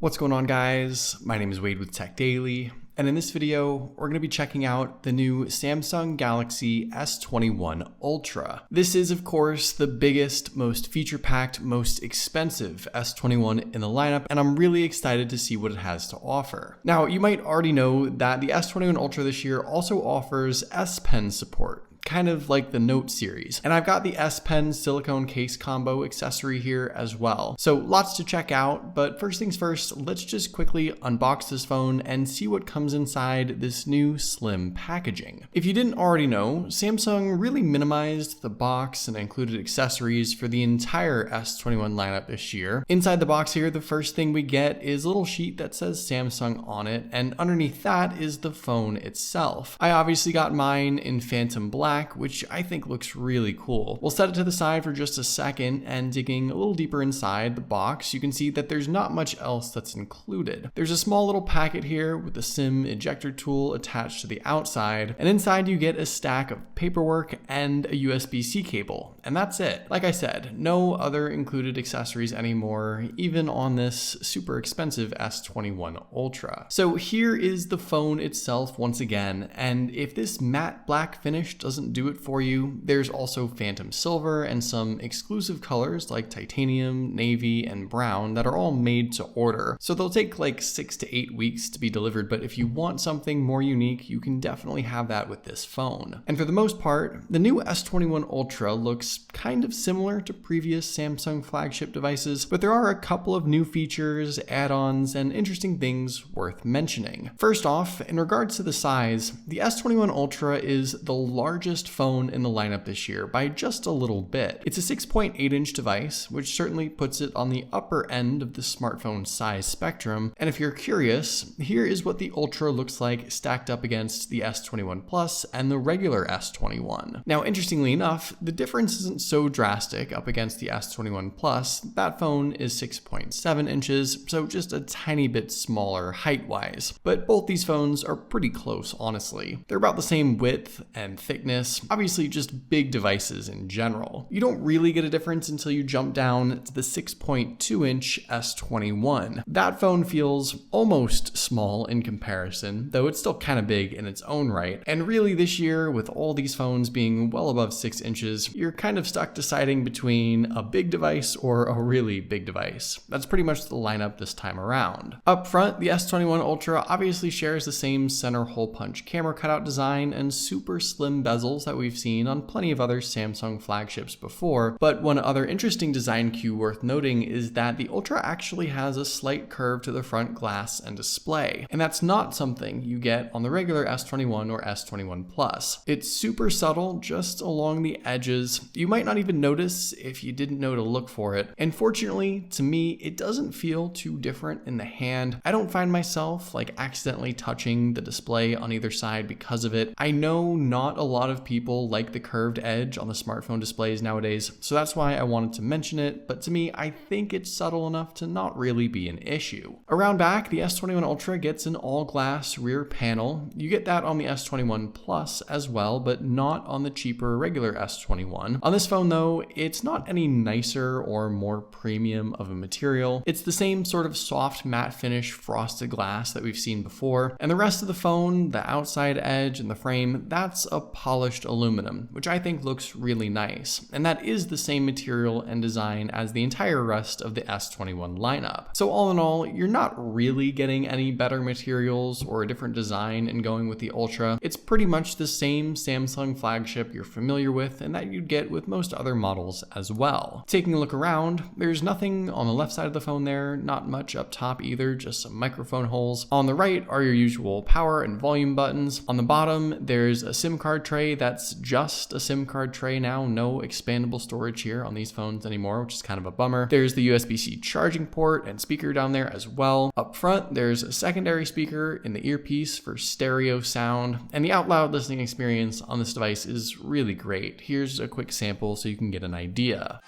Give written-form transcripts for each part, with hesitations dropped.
What's going on, guys? My name is Wade with TechDaily, and in this video, we're going to be checking out the new Samsung Galaxy S21 Ultra. This is, of course, the biggest, most feature-packed, most expensive S21 in the lineup, and I'm really excited to see what it has to offer. Now, you might already know that the S21 Ultra this year also offers S Pen support, kind of like the Note series. And I've got the S Pen silicone case combo accessory here as well. So lots to check out, but first things first, let's just quickly unbox this phone and see what comes inside this new slim packaging. If you didn't already know, Samsung really minimized the box and included accessories for the entire S21 lineup this year. Inside the box here, the first thing we get is a little sheet that says Samsung on it, and underneath that is the phone itself. I obviously got mine in Phantom Black, which I think looks really cool. We'll set it to the side for just a second, and digging a little deeper inside the box, you can see that there's not much else that's included. There's a small little packet here with the SIM ejector tool attached to the outside, and inside you get a stack of paperwork and a USB-C cable, and that's it. Like I said, no other included accessories anymore, even on this super expensive S21 Ultra. So here is the phone itself once again, and if this matte black finish doesn't do it for you, there's also Phantom Silver and some exclusive colors like titanium, navy, and brown that are all made to order. So they'll take like 6 to 8 weeks to be delivered, but if you want something more unique, you can definitely have that with this phone. And for the most part, the new S21 Ultra looks kind of similar to previous Samsung flagship devices, but there are a couple of new features, add-ons, and interesting things worth mentioning. First off, in regards to the size, the S21 Ultra is the largest phone in the lineup this year by just a little bit. It's a 6.8-inch device, which certainly puts it on the upper end of the smartphone size spectrum. And if you're curious, here is what the Ultra looks like stacked up against the S21 Plus and the regular S21. Now, interestingly enough, the difference isn't so drastic up against the S21 Plus. That phone is 6.7 inches, so just a tiny bit smaller height-wise. But both these phones are pretty close, honestly. They're about the same width and thickness, obviously just big devices in general. You don't really get a difference until you jump down to the 6.2-inch S21. That phone feels almost small in comparison, though it's still kind of big in its own right. And really this year, with all these phones being well above 6 inches, you're kind of stuck deciding between a big device or a really big device. That's pretty much the lineup this time around. Up front, the S21 Ultra obviously shares the same center hole punch camera cutout design and super slim bezels that we've seen on plenty of other Samsung flagships before, but one other interesting design cue worth noting is that the Ultra actually has a slight curve to the front glass and display, and that's not something you get on the regular S21 or S21 Plus. It's super subtle just along the edges. You might not even notice if you didn't know to look for it, and fortunately, to me, it doesn't feel too different in the hand. I don't find myself like accidentally touching the display on either side because of it. I know not a lot of people like the curved edge on the smartphone displays nowadays, so that's why I wanted to mention it, but to me, I think it's subtle enough to not really be an issue. Around back, the S21 Ultra gets an all-glass rear panel. You get that on the S21 Plus as well, but not on the cheaper regular S21. On this phone though, it's not any nicer or more premium of a material. It's the same sort of soft matte finish frosted glass that we've seen before, and the rest of the phone, the outside edge and the frame, that's a polished aluminum, which I think looks really nice. And that is the same material and design as the entire rest of the S21 lineup. So all in all, you're not really getting any better materials or a different design in going with the Ultra. It's pretty much the same Samsung flagship you're familiar with and that you'd get with most other models as well. Taking a look around, there's nothing on the left side of the phone there, not much up top either, just some microphone holes. On the right are your usual power and volume buttons. On the bottom, there's a SIM card tray that's just a SIM card tray now, no expandable storage here on these phones anymore, which is kind of a bummer. There's the USB-C charging port and speaker down there as well. Up front, there's a secondary speaker in the earpiece for stereo sound, and the out loud listening experience on this device is really great. Here's a quick sample so you can get an idea.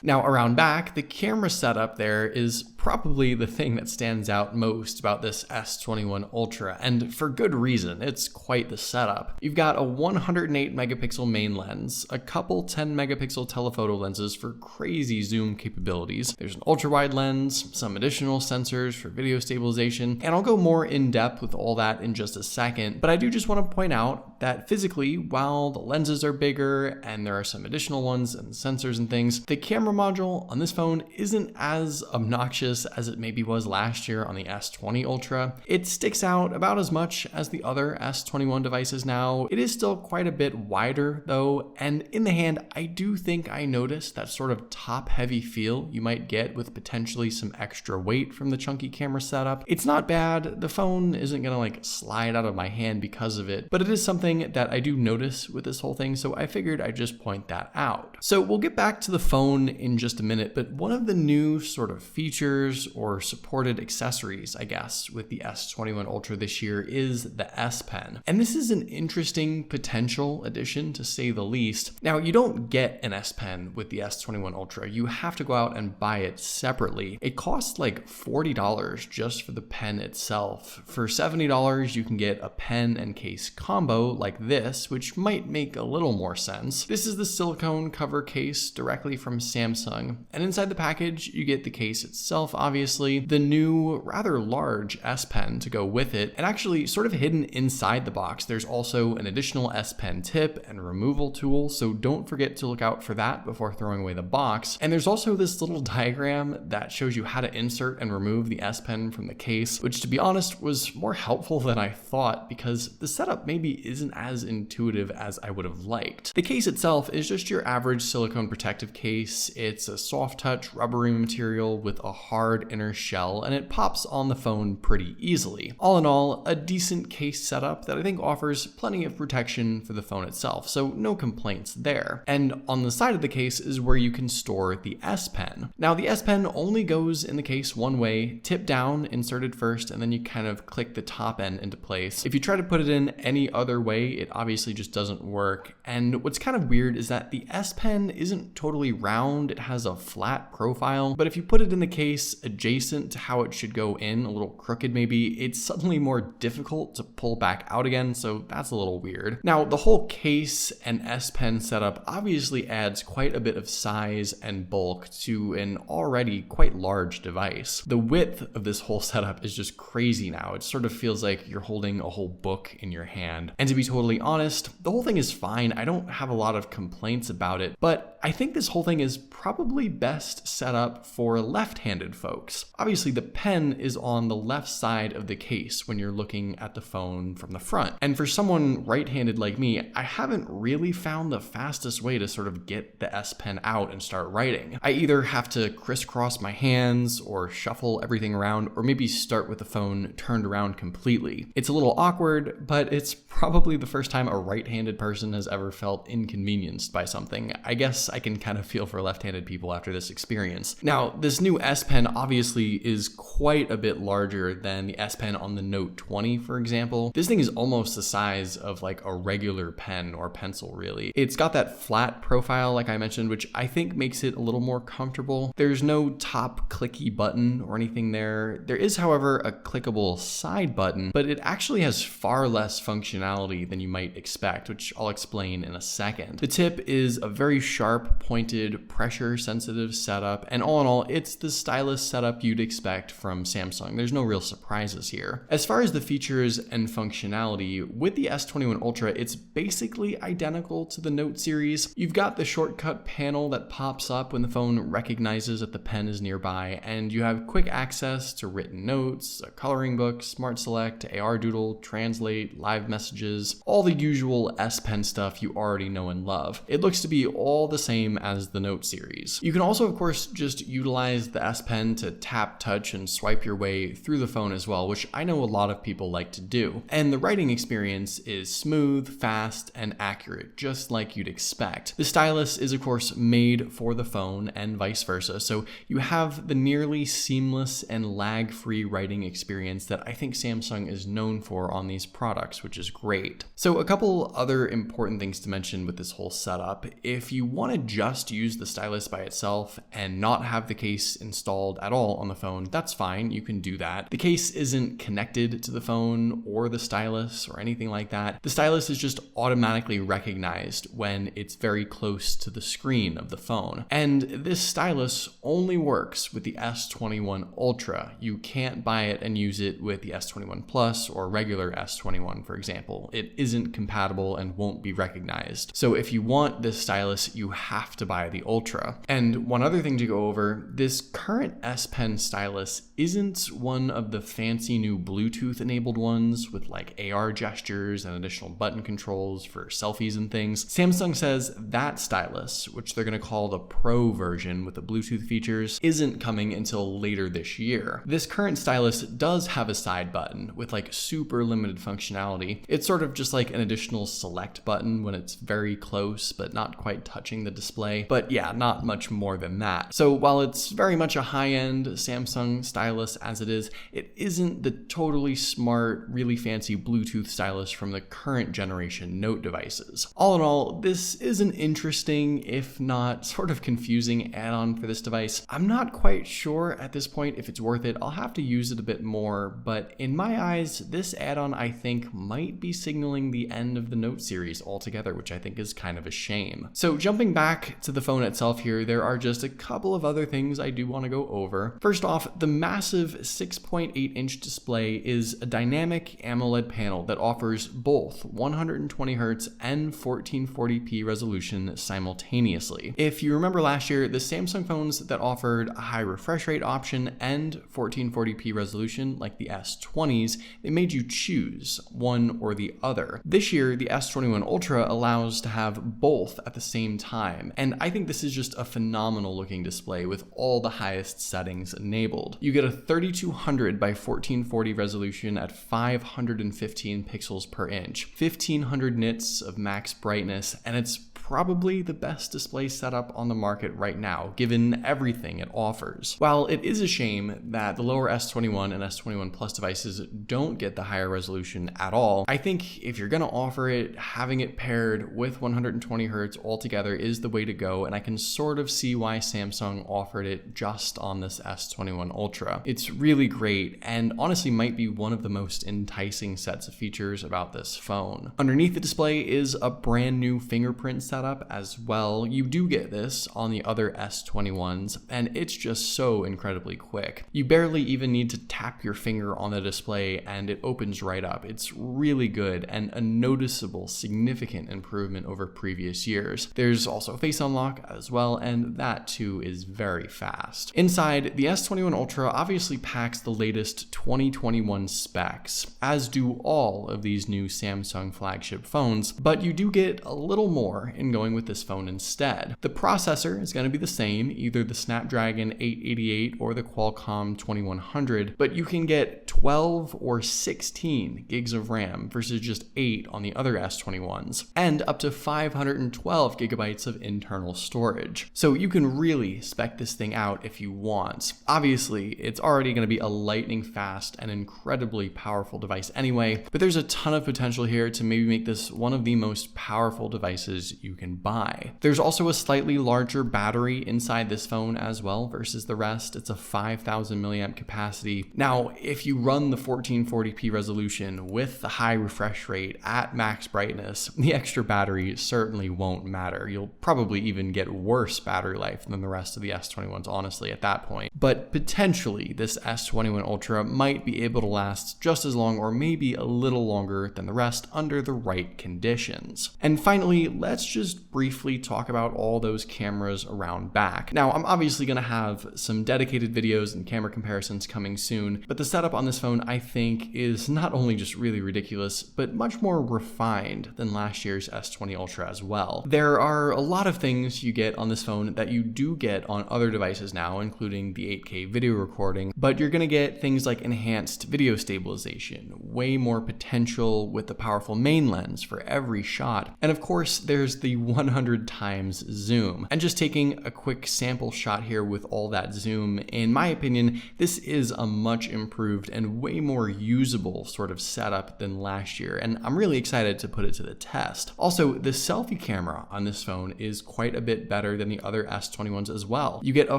Now around back, the camera setup there is probably the thing that stands out most about this S21 Ultra, and for good reason. It's quite the setup. You've got a 108 megapixel main lens, a couple 10 megapixel telephoto lenses for crazy zoom capabilities. There's an ultra wide lens, some additional sensors for video stabilization, and I'll go more in depth with all that in just a second, but I do just want to point out that physically, while the lenses are bigger and there are some additional ones and sensors and things, the camera module on this phone isn't as obnoxious as it maybe was last year on the S20 Ultra. It sticks out about as much as the other S21 devices now. It is still quite a bit wider though, and in the hand, I do think I noticed that sort of top-heavy feel you might get with potentially some extra weight from the chunky camera setup. It's not bad. The phone isn't gonna like slide out of my hand because of it, but it is something that I do notice with this whole thing, so I figured I'd just point that out. So we'll get back to the phone in just a minute, but one of the new sort of features or supported accessories, I guess, with the S21 Ultra this year is the S Pen. And this is an interesting potential addition to say the least. Now, you don't get an S Pen with the S21 Ultra. You have to go out and buy it separately. It costs like $40 just for the pen itself. For $70, you can get a pen and case combo like this, which might make a little more sense. This is the silicone cover case directly from Samsung, and inside the package, you get the case itself, obviously, the new rather large S Pen to go with it, and actually sort of hidden inside the box, there's also an additional S Pen tip and removal tool, so don't forget to look out for that before throwing away the box. And there's also this little diagram that shows you how to insert and remove the S Pen from the case, which to be honest was more helpful than I thought because the setup maybe isn't as intuitive as I would have liked. The case itself is just your average silicone protective case. It's a soft touch rubbery material with a hard inner shell, and it pops on the phone pretty easily. All in all, a decent case setup that I think offers plenty of protection for the phone itself, so no complaints there. And on the side of the case is where you can store the S Pen. Now the S Pen only goes in the case one way, tip down, inserted first, and then you kind of click the top end into place. If you try to put it in any other way, it obviously just doesn't work. And what's kind of weird is that the S Pen isn't totally round, it has a flat profile, but if you put it in the case adjacent to how it should go in, a little crooked maybe, it's suddenly more difficult to pull back out again, so that's a little weird. Now, the whole case and S Pen setup obviously adds quite a bit of size and bulk to an already quite large device. The width of this whole setup is just crazy now. It sort of feels like you're holding a whole book in your hand. And to be totally honest, the whole thing is fine. I don't have a lot of complaints about it, but I think this whole thing is probably best set up for left-handed folks. Obviously, the pen is on the left side of the case when you're looking at the phone from the front. And for someone right-handed like me, I haven't really found the fastest way to sort of get the S Pen out and start writing. I either have to crisscross my hands or shuffle everything around, or maybe start with the phone turned around completely. It's a little awkward, but it's probably the first time a right-handed person has ever felt inconvenienced by something. I guess I can kind of feel for left-handed people after this experience. Now, this new S Pen obviously is quite a bit larger than the S Pen on the Note 20, for example. This thing is almost the size of like a regular pen or pencil, really. It's got that flat profile, like I mentioned, which I think makes it a little more comfortable. There's no top clicky button or anything there. There is, however, a clickable side button, but it actually has far less functionality than you might expect, which I'll explain in a second. The tip is a very sharp, pointed, pressure-sensitive setup, and all in all, it's the stylus setup you'd expect from Samsung. There's no real surprises here. As far as the features and functionality, with the S21 Ultra, it's basically identical to the Note series. You've got the shortcut panel that pops up when the phone recognizes that the pen is nearby, and you have quick access to written notes, a coloring book, Smart Select, AR Doodle, Translate, live messages, all the usual S Pen stuff you already know and love. It looks to be all the same as the Note series. You can also, of course, just utilize the S Pen to tap, touch, and swipe your way through the phone as well, which I know a lot of people like to do. And the writing experience is smooth, fast, and accurate, just like you'd expect. The stylus is, of course, made for the phone and vice versa, so you have the nearly seamless and lag-free writing experience that I think Samsung is known for on these products, which is great. So a couple other important things to mention with this whole setup. If you want to just use the stylus by itself and not have the case installed at all on the phone, that's fine, you can do that. The case isn't connected to the phone or the stylus or anything like that. The stylus is just automatically recognized when it's very close to the screen of the phone. And this stylus only works with the S21 Ultra. You can't buy it and use it with the S21 Plus or regular S21, for example. It isn't compatible and won't be recognized. So if you want this stylus, you have to buy the Ultra. And one other thing to go over, this current S Pen stylus isn't one of the fancy new Bluetooth enabled ones with like AR gestures and additional button controls for selfies and things. Samsung says that stylus, which they're going to call the Pro version with the Bluetooth features, isn't coming until later this year. This current stylus does have a side button with like super limited functionality. It's sort of just like an additional select button when it's very close but not quite touching the display. But yeah, not much more than that. So while it's very much a high-end Samsung stylus as it is, it isn't the totally smart, really fancy Bluetooth stylus from the current generation Note devices. All in all, this is an interesting, if not sort of confusing add-on for this device. I'm not quite sure at this point if it's worth it. I'll have to use it a bit more, but in my eyes, this add-on I think might be signaling the end of the Note series altogether, which I think is kind of a shame. So jumping back to the phone itself here, there are just a couple of other things I do want to go over. First off, the massive 6.8-inch display is a dynamic AMOLED panel that offers both 120Hz and 1440p resolution simultaneously. If you remember last year, the Samsung phones that offered a high refresh rate option and 1440p resolution, like the S20s, they made you choose one or the other. This year, the S21 Ultra allows to have both at the same time, and I think this is just a phenomenal looking display with all the highest settings enabled. You get a 3200 by 1440 resolution at 515 pixels per inch, 1500 nits of max brightness, and it's probably the best display setup on the market right now, given everything it offers. While it is a shame that the lower S21 and S21 Plus devices don't get the higher resolution at all, I think if you're gonna offer it, having it paired with 120Hz altogether is the way to go, and I can sort of see why Samsung offered it just on this S21 Ultra. It's really great, and honestly might be one of the most enticing sets of features about this phone. Underneath the display is a brand new fingerprint setup as well. You do get this on the other S21s, and it's just so incredibly quick. You barely even need to tap your finger on the display and it opens right up. It's really good and a noticeable, significant improvement over previous years. There's also face unlock as well, and that too is very fast. Inside, the S21 Ultra obviously packs the latest 2021 specs, as do all of these new Samsung flagship phones, but you do get a little more in going with this phone instead. The processor is going to be the same, either the Snapdragon 888 or the Qualcomm 2100, but you can get 12 or 16 gigs of RAM versus just 8 on the other S21s, and up to 512 gigabytes of internal storage. So you can really spec this thing out if you want. Obviously, it's already going to be a lightning fast and incredibly powerful device anyway, but there's a ton of potential here to maybe make this one of the most powerful devices you can buy. There's also a slightly larger battery inside this phone as well versus the rest. It's a 5000 milliamp capacity. Now, if you run the 1440p resolution with the high refresh rate at max brightness, the extra battery certainly won't matter. You'll probably even get worse battery life than the rest of the S21s, honestly, at that point. But potentially, this S21 Ultra might be able to last just as long or maybe a little longer than the rest under the right conditions. And finally, let's just briefly talk about all those cameras around back. Now, I'm obviously going to have some dedicated videos and camera comparisons coming soon, but the setup on this phone, I think, is not only just really ridiculous, but much more refined than last year's S20 Ultra as well. There are a lot of things you get on this phone that you do get on other devices now, including the the 8K video recording, but you're gonna get things like enhanced video stabilization, way more potential with the powerful main lens for every shot, and of course there's the 100 times zoom. And just taking a quick sample shot here with all that zoom, in my opinion, this is a much improved and way more usable sort of setup than last year, and I'm really excited to put it to the test. Also, the selfie camera on this phone is quite a bit better than the other S21s as well. You get a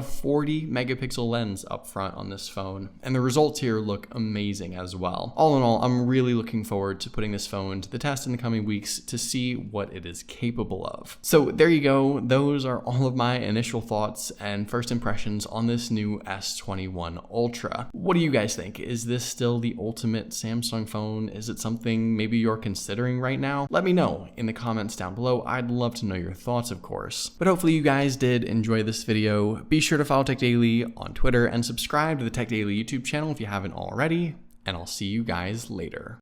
40 megapixel lens up front on this phone, and the results here look amazing as well. All in all, I'm really looking forward to putting this phone to the test in the coming weeks to see what it is capable of. So there you go. Those are all of my initial thoughts and first impressions on this new S21 Ultra. What do you guys think? Is this still the ultimate Samsung phone? Is it something maybe you're considering right now? Let me know in the comments down below. I'd love to know your thoughts, of course. But hopefully you guys did enjoy this video. Be sure to follow TechDaily on Twitter and subscribe to the TechDaily YouTube channel if you haven't already, and I'll see you guys later.